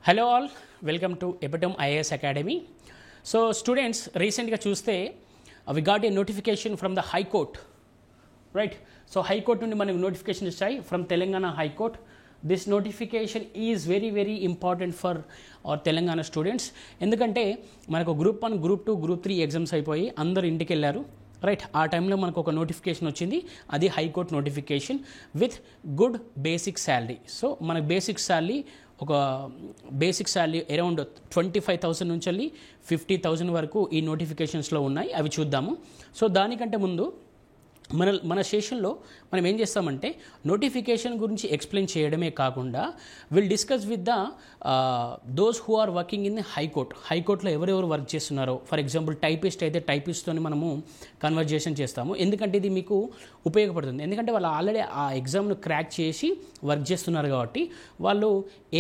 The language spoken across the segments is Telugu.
Hello all, welcome to Epitome IAS Academy. So students, recently చూస్తే we got a notification from the High Court, right? So High Court నుండి మనకు notification ఇచ్చాయి from Telangana High Court. This notification is very important for our Telangana students. ఎందుకంటే మనకు గ్రూప్ 1, గ్రూప్ 2, గ్రూప్ 3 ఎగ్జామ్స్ అయిపోయి అందరూ ఇంటికి వెళ్ళారు, రైట్? ఆ టైంలో మనకు ఒక నోటిఫికేషన్ వచ్చింది, అది high court notification with good basic salary. So మనకు బేసిక్ శాలరీ అరౌండ్ 25,000 నుంచి వెళ్ళి 50,000 వరకు ఈ నోటిఫికేషన్స్లో ఉన్నాయి. అవి చూద్దాము. సో దానికంటే ముందు మన సెషన్లో మనం ఏం చేస్తామంటే నోటిఫికేషన్ గురించి ఎక్స్ప్లెయిన్ చేయడమే కాకుండా will discuss with the those who are working in the హైకోర్టులో ఎవరెవరు వర్క్ చేస్తున్నారో. ఫర్ ఎగ్జాంపుల్ టైపిస్ట్ అయితే టైపిస్ట్తో మనము కన్వర్జేషన్ చేస్తాము, ఎందుకంటే ఇది మీకు ఉపయోగపడుతుంది. ఎందుకంటే వాళ్ళు ఆల్రెడీ ఆ ఎగ్జామ్ను క్రాక్ చేసి వర్క్ చేస్తున్నారు కాబట్టి వాళ్ళు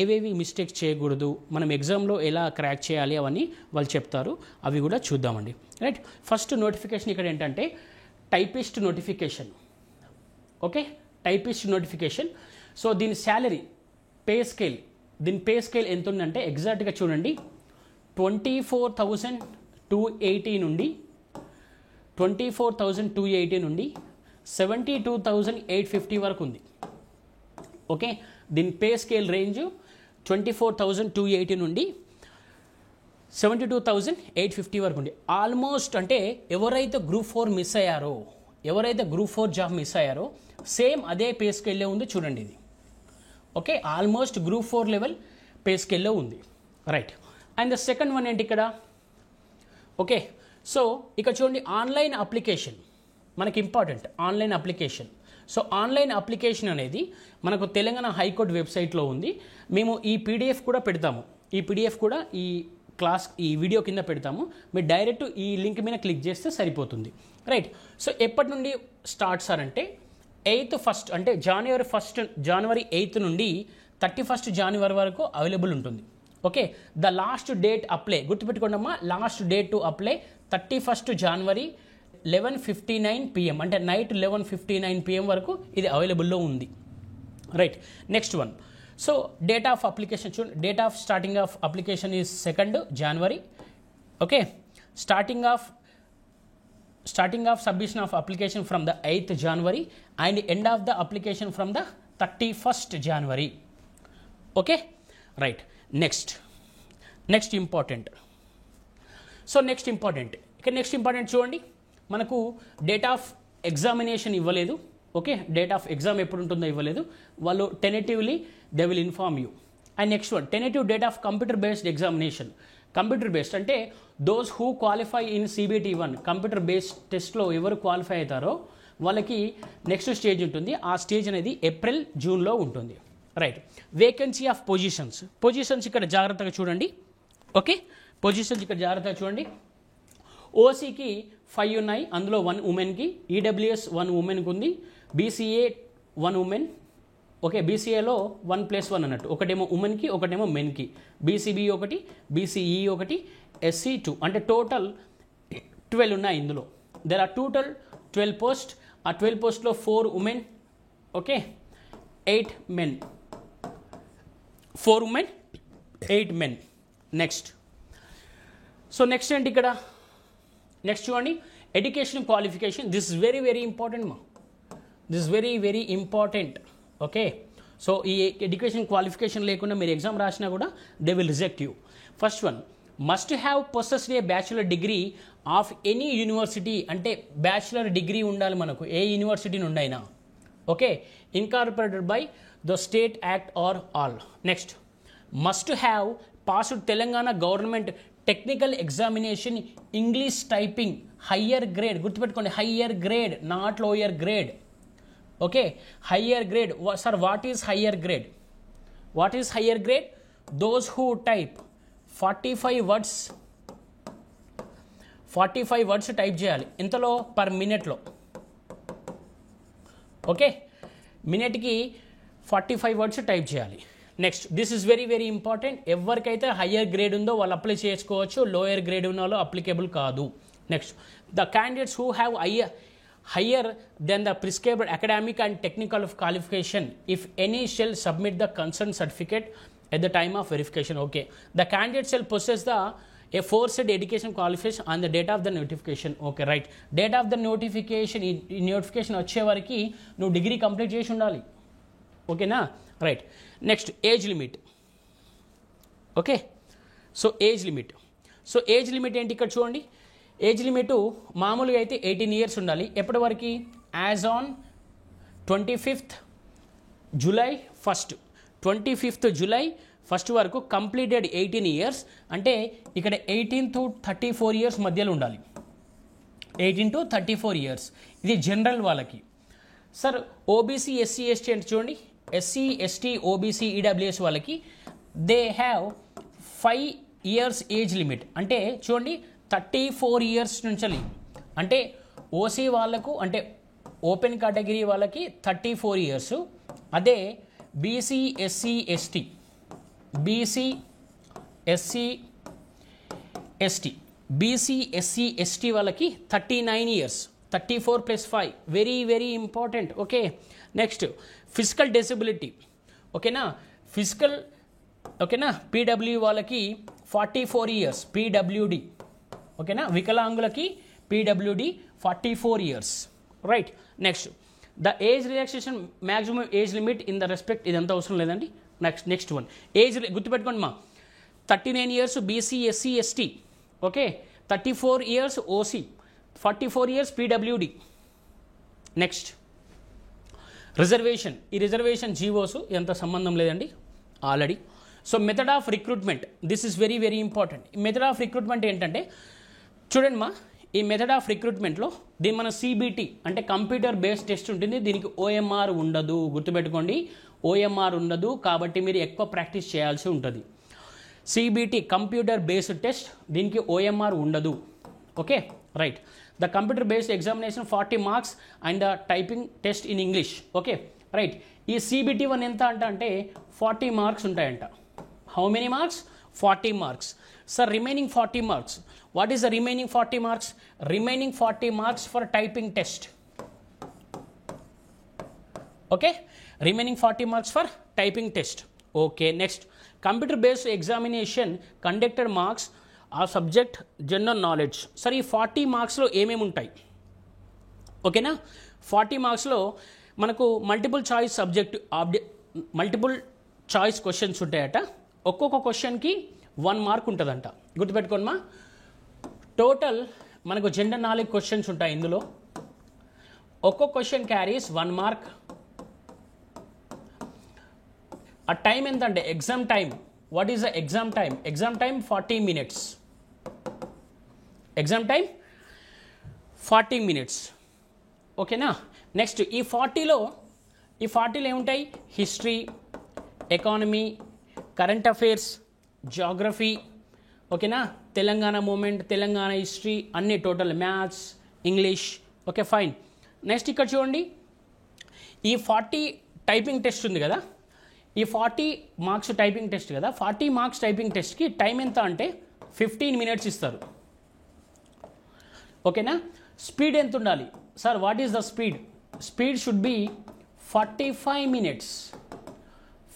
ఏవేవి మిస్టేక్స్ చేయకూడదు, మనం ఎగ్జామ్లో ఎలా క్రాక్ చేయాలి అవన్నీ వాళ్ళు చెప్తారు. అవి కూడా చూద్దామండి, రైట్? ఫస్ట్ నోటిఫికేషన్ ఇక్కడ ఏంటంటే typist notification. Okay, typist notification. So దీని శాలరీ పే స్కేల్ ఎంత ఉందంటే ఎగ్జాక్ట్గా చూడండి, 24,280 నుండి 72,850 వరకు ఉంది. ఓకే, దీని పే స్కేల్ రేంజ్ 24,280 నుండి 72,850 వరకు ఉంది. ఆల్మోస్ట్ అంటే ఎవరైతే గ్రూప్ 4 జాబ్ మిస్ అయ్యారో సేమ్ అదే పే స్కేల్లో ఉంది. చూడండి ఇది. Okay, almost group 4 level pay స్కేల్లో ఉంది, right? And the second one ఏంటి ఇక్కడ? ఓకే, సో ఇక్కడ చూడండి, ఆన్లైన్ అప్లికేషన్ మనకి important. Online application. So online application అనేది మనకు తెలంగాణ హైకోర్టు వెబ్సైట్లో ఉంది. మేము ఈ పీడిఎఫ్ కూడా పెడతాము. ఈ పీడిఎఫ్ కూడా ఈ వీడియో కింద పెడతాము. మీరు డైరెక్ట్ ఈ లింక్ మీద క్లిక్ చేస్తే సరిపోతుంది, రైట్? సో ఎప్పటి నుండి స్టార్ట్ సార్ అంటే 8th ఫస్ట్ అంటే జనవరి 8th నుండి 31st జనవరి వరకు అవైలబుల్ ఉంటుంది. Okay, the last date apply గుర్తుపెట్టుకోండమ్మా, last date to apply 31st January 11:59 PM అంటే నైట్ 11:59 PM వరకు ఇది అవైలబుల్లో ఉంది, right? Next one. So date of application చూడండి, date of starting of application is 2nd January. Okay, starting of submission of application from the 8th January and end of the application from the 31st January. Okay, right. Next important. So next important చూడండి, మనకు డేట్ ఆఫ్ ఎగ్జామినేషన్ ఇవ్వలేదు. ఓకే, డేట్ ఆఫ్ ఎగ్జామ్ ఎప్పుడు ఉంటుందో ఇవ్వలేదు. వాళ్ళు tentatively they will inform you. And next one, tentative date of computer based examination. Computer based అంటే those who qualify in CBT 1 computer based టెస్ట్లో ఎవరు క్వాలిఫై అవుతారో వాళ్ళకి నెక్స్ట్ స్టేజ్ ఉంటుంది. ఆ స్టేజ్ అనేది April, Juneలో ఉంటుంది, రైట్? వేకెన్సీ ఆఫ్ పొజిషన్స్ ఇక్కడ జాగ్రత్తగా చూడండి. ఓకే, పొజిషన్స్ ఇక్కడ జాగ్రత్తగా చూడండి. ఓసీకి 5 ఉన్నాయి, అందులో 1 ఉమెన్కి. ఈడబ్ల్యూఎస్ 1 ఉమెన్కి ఉంది. BCA 1 women. ఓకే, BCAలో 1+1 అన్నట్టు, ఒకటేమో ఉమెన్కి ఒకటేమో మెన్కి. BCB 1, BCE 1, SC 2 అంటే టోటల్ 12 ఉన్నాయి ఇందులో. There are total 12 post. ఆ 12 పోస్ట్లో 4 women, okay, 8 men. 4 women, 8 men. Next ఏంటి ఇక్కడ? నెక్స్ట్ చూడండి, education qualification. This is very important మా, this very important. Okay, so ఈ ఎడ్యుకేషన్ క్వాలిఫికేషన్ లేకుండా మీరు ఎగ్జామ్ రాసినా కూడా they will reject you. First one, must have possessed a bachelor degree of any university అంటే బ్యాచులర్ డిగ్రీ ఉండాలి మనకు, ఏ యూనివర్సిటీ నుండి అయినా. Okay, incorporated by the state act or all. Next, must have passed Telangana government technical examination English typing higher grade. గుర్తుపెట్టుకోండి, higher grade, not lower grade. Okay, higher grade. Sir what is higher grade? Those who type 45 words type చేయాలి. ఎంతలో? పర్ మినిట్లో. ఓకే, మినిట్కి 45 వర్డ్స్ టైప్ చేయాలి. Next, this is very important. ఎవరికైతే హయ్యర్ గ్రేడ్ ఉందో వాళ్ళు అప్లై చేసుకోవచ్చు, లోయర్ గ్రేడ్ ఉన్న వాళ్ళు అప్లికేబుల్ కాదు. Next, the candidates who have higher than the prescribed academic and technical qualification, if any, shall submit the concerned certificate at the time of verification. Okay, the candidate shall possess the a forced education qualification on the date of the notification. Okay, right, date of the notification, ఈ నోటిఫికేషన్ వచ్చే వరకు నువ్వు డిగ్రీ కంప్లీట్ చేసి ఉండాలి. ఓకేనా, right. Next age limit. Okay, so age limit. So age limit ఏంటి ఇక్కడ చూడండి. ఏజ్ లిమిట్ మామూలుగా అయితే 18 years ఉండాలి. ఎప్పటి వరకు? As on 25th July 1st, 25th July 1st వరకు కంప్లీటెడ్ 18 years. అంటే ఇక్కడ 18 to 34 years మధ్యలో ఉండాలి. 18 to 34 years. ఇది జనరల్ వాళ్ళకి. సార్ ఓబీసీ ఎస్సీ ఎస్టీ అంటే చూడండి, ఎస్సీ ఎస్టీ ఓబీసీ ఈడబ్ల్యూఎస్ వాళ్ళకి they have 5 years age limit. అంటే చూడండి 34 years నుంచి, అంటే ఓసీ వాళ్ళకు అంటే ఓపెన్ కేటగిరీ వాళ్ళకి 34 years. అదే BC SC ST, BC SC ST, BC SC ST వాళ్ళకి 39 years. 34 + 5 very very important. Okay, next physical disability. ఓకేనా, ఫిజికల్, ఓకేనా, పీడబ్ల్యూ వాళ్ళకి 44 years పీడబ్ల్యూడి. ఓకేనా, వికలాంగులకి PWD 44 years. Right. Next the age relaxation maximum age limit in the respect, ఇదంతా అవసరం లేదండి. నెక్స్ట్ వన్ ఏజ్ గుర్తుపెట్టుకోండి మా, 39 years BC SC ST. Okay, 34 years OC, 44 years PWD. Next reservation. ఈ రిజర్వేషన్ జీవోస్ ఎంత సంబంధం లేదండి already. So method of recruitment, this is very very important. Method of recruitment ఏంటంటే చూడండి మా, ఈ మెథడ్ ఆఫ్ రిక్రూట్మెంట్లో దీని మన సిబిటి అంటే కంప్యూటర్ బేస్డ్ టెస్ట్ ఉంటుంది. దీనికి ఓఎంఆర్ ఉండదు, గుర్తుపెట్టుకోండి, ఓఎంఆర్ ఉండదు. కాబట్టి మీరు ఎక్కువ ప్రాక్టీస్ చేయాల్సి ఉంటుంది. సిబిటి కంప్యూటర్ బేస్డ్ టెస్ట్, దీనికి ఓఎంఆర్ ఉండదు. Okay, right. The computer based examination 40 marks and the typing test in English. Okay, right. ఈ సిబిటి 1 ఎంత అంటే 40 marks ఉంటాయంట. How many marks? 40 marks. Sir, remaining 40 marks. What is the remaining 40 marks? Remaining 40 marks for typing test. Okay, remaining 40 marks for typing test. Okay, next computer based examination conducted marks are subject general knowledge. Sir, ఈ 40 marks లో ఏమేమి ఉంటాయి? ఓకేనా, 40 marks లో మనకు multiple choice subject multiple choice questions ఉంటాయట. ఒక్కొక్క క్వశ్చన్కి 1 mark ఉంటుందంట. గుర్తుపెట్టుకోండి మా, టోటల్ మనకు జనరల్ నాలెడ్జ్ క్వశ్చన్స్ ఉంటాయి ఇందులో. ఒక్కో క్వశ్చన్ క్యారీస్ 1 mark. ఆ టైం ఎంత అంటే exam time. What is the exam time? Exam time 40 minutes. Exam time 40 minutes. ఓకేనా, నెక్స్ట్ ఈ 40లో ఏముంటాయి? History, economy, current affairs, geography, ఓకేనా, తెలంగాణ మూమెంట్, తెలంగాణ హిస్టరీ అన్ని total, maths, English. Okay, fine. Next ఇక్కడ చూడండి, ఈ 40 టైపింగ్ టెస్ట్ ఉంది కదా, ఈ 40 marks టైపింగ్ టెస్ట్ కదా, 40 marks టైపింగ్ టెస్ట్కి టైం ఎంత అంటే 15 minutes ఇస్తారు. ఓకేనా, స్పీడ్ ఎంత ఉండాలి? Sir what is the speed? Speed should be 45 minutes.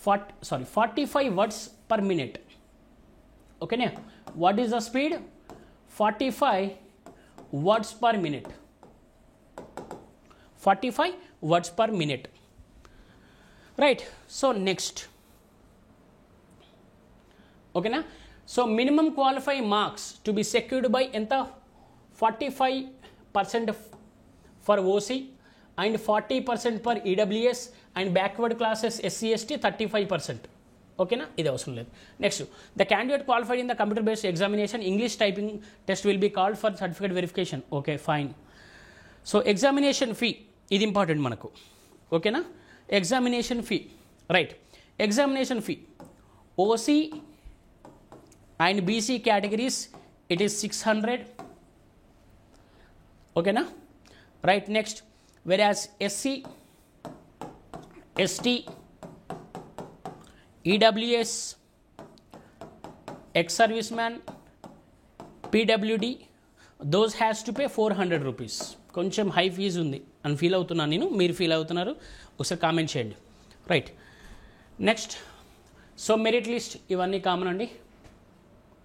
45 words per minute. ఓకేనా, what is the speed? 45 words per minute. 45 words per minute. Right. So next, ఓకేనా, so minimum qualify marks to be secured by ఎంత? 45% for OC and 40% for EWS and backward classes SC ST 35%. ఓకేనా, ఇది అవసరం లేదు. నెక్స్ట్, the candidate qualified in the computer based examination English typing test will be called for certificate verification. Okay, fine. So examination fee, ఇది ఇంపార్టెంట్ మనకు. ఓకేనా, examination fee, right. Examination fee OC and BC categories it is 600. ఓకేనా, right. Next, whereas SC, ST, EWS, ex service man, PWD, those has to pay 400 rupees. కొంచెం హై ఫీజు ఉంది అని ఫీల్ అవుతున్నాను నేను, మీరు ఫీల్ అవుతున్నారు, ఒకసారి కామెంట్ చేయండి. Right. Next, so merit list ఇవన్నీ కామన్ అండి.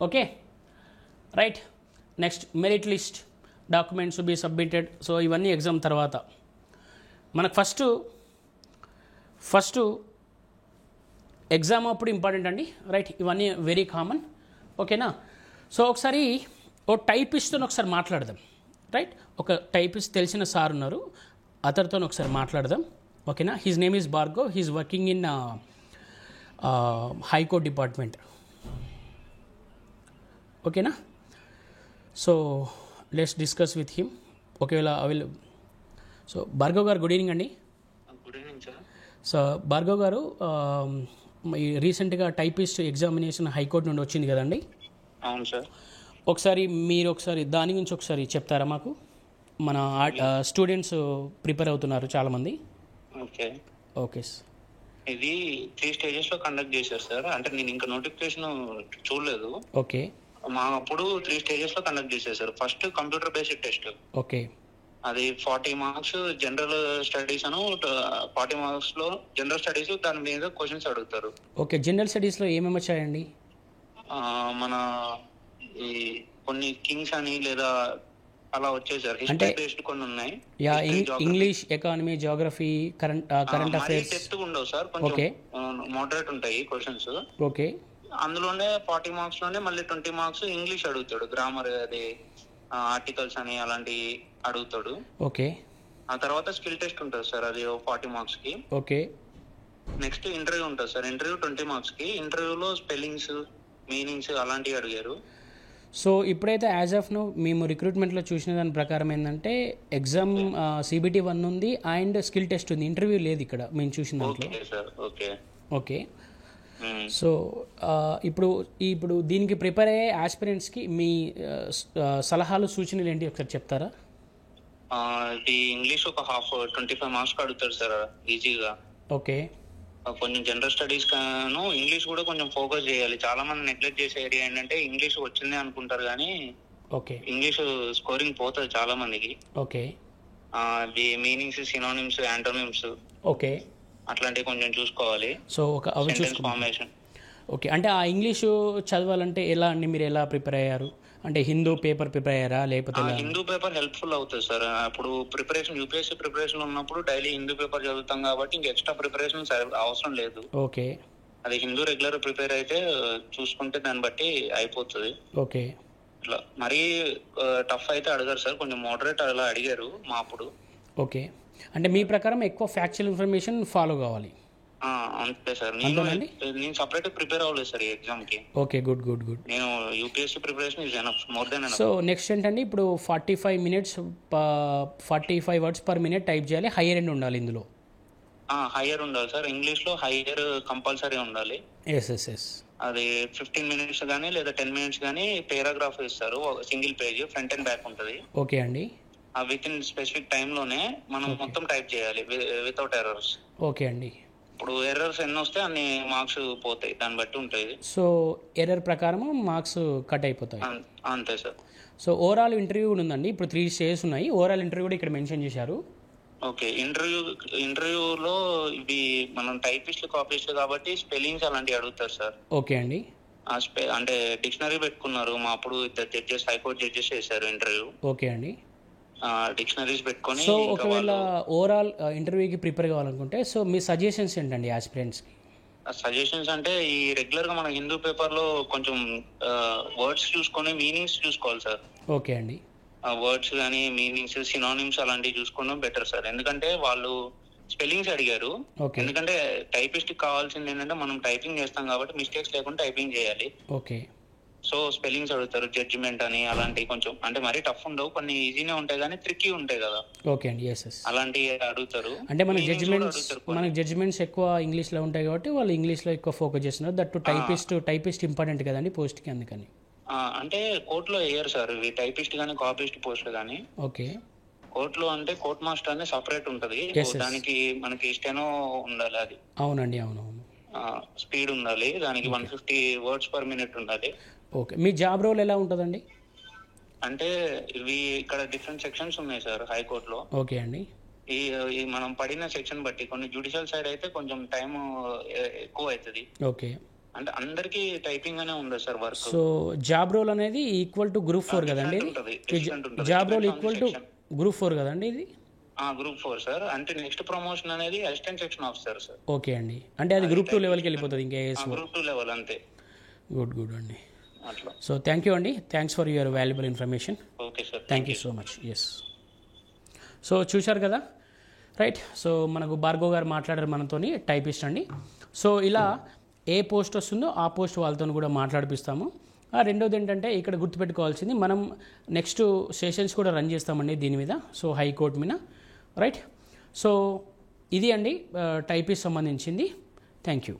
Okay right. Next merit list, documents be submitted. So ఇవన్నీ ఎగ్జామ్ తర్వాత. మనకు ఫస్ట్ ఎగ్జామ్ అప్పుడు ఇంపార్టెంట్ అండి. రైట్, ఇవన్నీ వెరీ కామన్. ఓకేనా. సో ఒకసారి ఓ టైపిస్ట్తో ఒకసారి మాట్లాడదాం. రైట్, ఒక టైపిస్ట్ తెలిసిన సార్ ఉన్నారు, అతనితో ఒకసారి మాట్లాడదాం. ఓకేనా. His name is Bhargav. He's working in high court department. ఓకేనా. So let's discuss with him. ఒకవేళ so Bhargav garu good evening అండి. Good evening sir. So Bhargav garu, ఈ రీసెంట్గా టైపిస్ట్ ఎగ్జామినేషన్ హైకోర్టు నుండి వచ్చింది కదండి. అవును సార్. మీరు ఒకసారి దాని గురించి ఒకసారి చెప్తారా మాకు? మన స్టూడెంట్స్ ప్రిపేర్ అవుతున్నారు చాలామంది. Okay okay sir. ఇది 3 స్టేజెస్లో కండక్ట్ చేశారు సార్. అంటే నేను ఇంకా నోటిఫికేషన్ చూడలేదు. ఓకే. మా అప్పుడు 3 స్టేజెస్లో కండక్ట్ చేశారు sir. First computer based test, okay. అది 40 మార్క్స్ జనరల్ స్టడీస్ అను 40 మార్క్స్లో జనరల్ స్టడీస్, దాని మీద క్వశ్చన్స్ అడుగుతారు. ఓకే. జనరల్ స్టడీస్లో ఏమేమి వచ్చాయండి? మన ఈ కొన్ని కింగ్స్ అని లేదా అలా వచ్చాయి సార్. హిస్టరీ బేస్డ్ కొన్ని ఉన్నాయి. English, economy, Geography, current affairs depth ఉండవు సార్, కొంచెం మోడరేట్ ఉంటాయి క్వశ్చన్స్. ఓకే. అందులోనే 40 మార్క్స్ లోనే మళ్ళీ 20 మార్క్స్ ఇంగ్లీష్ అడుగుతాడు. గ్రామర్, అది ఆర్టికల్స్ అని అలాంటి అడుగుతాడు. ఓకే. ఆ తర్వాత స్కిల్ టెస్ట్ ఉంటుంది సార్, అది 40 మార్క్స్ కి. ఓకే. నెక్స్ట్ ఇంటర్వ్యూ ఉంటుంది సార్. ఇంటర్వ్యూ 20 మార్క్స్ కి. ఇంటర్వ్యూలో స్పెల్లింగ్స్, మీనింగ్స్ అలాంటివి అడిగారు. సో ఇప్పుడైతే యాజ్ ఆఫ్ నో మేము రిక్రూట్మెంట్లో చూసిన దాని ప్రకారం ఏంటంటే ఎగ్జామ్ CBT 1 ఉంది అండ్ స్కిల్ టెస్ట్ ఉంది, ఇంటర్వ్యూ లేదు ఇక్కడ మేము చూసిన దాంట్లో. ఓకే. ఓకే. సో ఇప్పుడు దీనికి ప్రిపేర్ అయ్యే ఆస్పిరెంట్స్కి మీ సలహాలు, సూచనలు ఏంటి ఒకసారి చెప్తారా? ఇది ఇంగ్లీష్ ఒక 25 మార్క్స్ అడుగుతారు సార్ ఈజీగా. ఓకే. కొంచెం జనరల్ స్టడీస్ కాను ఇంగ్లీష్ కూడా కొంచెం ఫోకస్ చేయాలి. చాలా మంది నెగ్లెక్ట్ చేసే ఏరియా ఏంటంటే ఇంగ్లీష్ వచ్చింది అనుకుంటారు కానీ ఓకే ఇంగ్లీష్ స్కోరింగ్ పోతుంది చాలా మందికి. Okay. Meanings, synonyms, antonyms, okay, అట్లాంటివి కొంచెం చూసుకోవాలి. So sentence formation. ఓకే. అంటే ఆ ఇంగ్లీషు చదవాలంటే ఎలా అండి? మీరు ఎలా ప్రిపేర్ అయ్యారు? అంటే హిందూ పేపర్ ప్రిపేర్ అయ్యారా లేకపోతే? హిందూ పేపర్ హెల్ప్ఫుల్ అవుతుంది సార్. అప్పుడు ప్రిపరేషన్, యూపీఎస్సీ ప్రిపరేషన్ ఉన్నప్పుడు డైలీ హిందూ పేపర్ చదువుతాం కాబట్టి ఇంక ఎక్స్ట్రా ప్రిపరేషన్ అవసరం లేదు. ఓకే. అది హిందూ రెగ్యులర్ ప్రిపేర్ అయితే చూసుకుంటే దాన్ని బట్టి అయిపోతుంది. ఓకే. ఇట్లా మరీ టఫ్ అయితే అడగారు సార్, కొంచెం మోడరేట్ అలా అడిగారు మా అప్పుడు. ఓకే. అంటే మీ ప్రకారం ఎక్కువ ఫ్యాక్చువల్ ఇన్ఫర్మేషన్ ఫాలో కావాలి? అంతే సార్. నేను సపరేట్ ప్రిపేర్ అవ్వలేదు సార్ ఈ ఎగ్జామ్ కి. Okay, good good good. నేను UPSC preparation is enough, more than enough. So next ఏంటంటే ఇప్పుడు 45 minutes 45 words per minute type చేయాలి. హైయర్ ఎండ్ ఉండాలి ఇందులో. హైయర్ ఉండాలి సార్. ఇంగ్లీష్ లో హైయర్ కంపల్సరీ ఉండాలి. ఎస్. అది 15 minutes కానీ లేదా 10 minutes కానీ పేరాగ్రాఫ్ ఇస్తారు, single page, front and back ఉంటుంది. ఓకే అండి. విత్ ఇన్ స్పెసిఫిక్ టైమ్ లోనే మనం మొత్తం టైప్ చేయాలి వితౌట్ ఎర్రర్స్. ఓకే అండి. ఇప్పుడు ఎర్రర్స్ ఎన్ని వస్తే అన్ని మార్క్స్ పోతాయి, దాన్ని బట్టి ఉంటుంది. సో ఎర్రర్ ప్రకారం మార్క్స్ కట్ అయిపోతాయి. అంతే సార్. సో ఓవరాల్ ఇంటర్వ్యూ ఉందండి. ఇప్పుడు 3 stages ఉన్నాయి. ఓవరాల్ ఇంటర్వ్యూ కూడా ఇక్కడ మెన్షన్ చేశారు. ఓకే. ఇంటర్వ్యూలో ఇవి మనం టైపిస్ట్లు, కాపీస్ట్లు కాబట్టి స్పెల్లింగ్స్ అలాంటివి అడుగుతారు సార్. ఓకే అండి. అంటే డిక్షనరీ పెట్టుకున్నారు. మా అప్పుడు జడ్జెస్, హైకోర్టు జడ్జెస్ చేశారు ఇంటర్వ్యూ. ఓకే అండి. డిక్షనరీస్ పెట్టుకొని. సో ఒకవేళ ఓవరాల్ ఇంటర్వ్యూకి ప్రిపేర్ కావాలనుకుంటే సో మీ సజెషన్స్ ఏంటండి ఆస్పిరెంట్స్కి? సజెషన్స్ అంటే ఈ రెగ్యులర్ గా మన హిందూ పేపర్ లో కొంచెం వర్డ్స్ చూసుకొని మీనింగ్స్ చూసుకోవాలి సార్. ఓకే అండి. వర్డ్స్ కానీ మీనింగ్స్, సినానిమ్స్ అలాంటివి చూసుకోవడం బెటర్ సార్. ఎందుకంటే వాళ్ళు స్పెల్లింగ్స్ అడిగారు. ఎందుకంటే టైపిస్ట్ కావాల్సింది ఏంటంటే మనం టైపింగ్ చేస్తాం కాబట్టి మిస్టేక్స్ లేకుండా టైపింగ్ చేయాలి. ఓకే. సో స్పెల్లింగ్స్ అడుగుతారు, జడ్జిమెంట్ అని అలాంటివి. కొంచెం అంటే మరీ టఫ్ ఉండవు, కొన్ని ఈజీనే ఉంటాయి కానీ ట్రిక్కీ ఉంటాయి కదా. ఓకే అండి. ఎస్. అలాంటివి అడుగుతారు. అంటే మనకి జడ్జిమెంట్స్ ఎక్కువ ఇంగ్లీష్లో ఉంటాయి కాబట్టి వాళ్ళు ఇంగ్లీష్లో ఎక్కువ ఫోకస్ చేస్తున్నారు. దట్ టైపిస్ట్ ఇంపార్టెంట్ కదండి పోస్ట్కి, అందుకని. అంటే కోర్టులో వేయరు సార్ ఇవి, టైపిస్ట్ కానీ కాపీస్ట్ పోస్ట్ కానీ. ఓకే. కోర్టులో అంటే కోర్ట్ మాస్టర్ అనేది సపరేట్ ఉంటది. దానికి మనకి స్టెనో ఉండాలి. అది అవునండి. అవునవును. స్పీడ్ ఉండాలి దానికి. 150 words per minute ఉండాలి. ఓకే. మీ జాబ్ రోల్ ఎలా ఉంటుందండి? అంటే ఇవి ఇక్కడ డిఫరెంట్ సెక్షన్స్ ఉన్నాయి సార్ హైకోర్టులో. ఓకే అండి. ఈ మనం పడిన సెక్షన్ బట్టి కొన్ని జ్యుడిషియల్ సైడ్ అయితే కొంచెం టైం ఎక్కువ అవుతుంది. ఓకే. అంటే అందరికీ టైపింగ్ అనే ఉందా sir work? So job role అనేది ఈక్వల్ టు గ్రూప్ 4 కదండి job role equal to group 4 కదండి ఇది? Group 4 sir. అంటే నెక్స్ట్ ప్రమోషన్ అనేది assistant section officer sir. Okay అండి, అంటే అది గ్రూప్ 2 లెవెల్కి వెళ్ళిపోతుంది ఇంకా ఏఎస్ గ్రూప్ 2 లెవెల్ అంతే. గుడ్ అండి. అట్లా. సో థ్యాంక్ యూ అండి, thanks for your valuable information. Okay sir, thank you so much. Yes, so చూశారు కదా, రైట్. సో మనకు భార్గవ్ గారు మాట్లాడారు మనతోని, టైపిస్ట్ అండి. సో ఇలా ఏ పోస్ట్ వస్తుందో ఆ పోస్ట్ వాళ్ళతో కూడా మాట్లాడిపిస్తాము. రెండోది ఏంటంటే ఇక్కడ గుర్తుపెట్టుకోవాల్సింది, మనం నెక్స్ట్ సెషన్స్ కూడా రన్ చేస్తామండి దీని మీద, సో హైకోర్టు మీద, రైట్. సో ఇది అండి టైపిస్ట్ సంబంధించింది. Thank you.